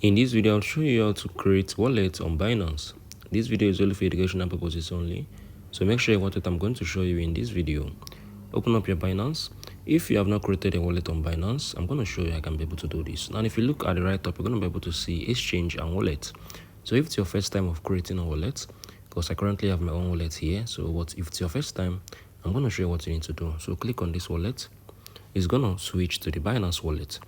In this video, I'll show you how to create wallets on Binance. This video is only for educational purposes only, so make sure you watch what I'm going to show you in this video. Open up your Binance. If you have not created a wallet on Binance, I'm going to show you how I can be able to do this. Now, if you look at the right top, you're going to be able to see exchange and wallet. So if it's your first time of creating a wallet, because I currently have my own wallet here, if it's your first time, I'm going to show you what you need to do. So click on this wallet. It's going to switch to the Binance wallet.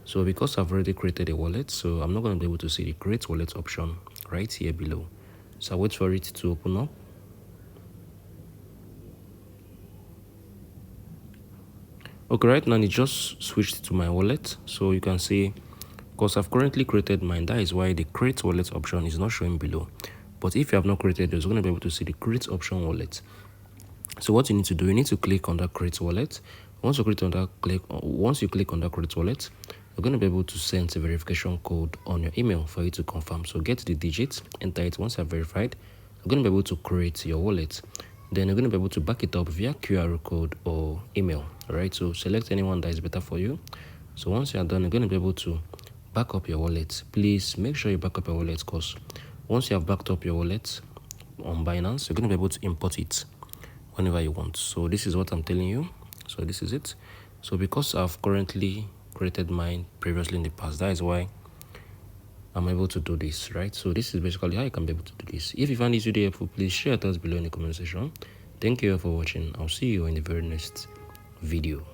So because I've already created a wallet, so I'm not going to be able to see the create wallet option right here below. So I'll wait for it to open up. Okay, right now it just switched to my wallet. So you can see, because I've currently created mine, that is why the create wallet option is not showing below. But if you have not created, you're going to be able to see the create option wallet. So what you need to do, you need to click on that create wallet. Once you click on that create wallet, you're going to be able to send a verification code on your email for you to confirm. So get the digits, enter it. Once you're verified, you're going to be able to create your wallet. Then you're going to be able to back it up via QR code or email. All right, so select anyone that is better for you. So once you're done, you're going to be able to back up your wallet. Please make sure you back up your wallet, because once you have backed up your wallet on Binance, you're going to be able to import it whenever you want. So this is what I'm telling you. So this is it. So because I've currently created mine previously in the past, that is why I'm able to do this, right? So this is basically how you can be able to do this. If you find this video helpful, please share your thoughts below in the comment section. Thank you all for watching. I'll see you in the very next video.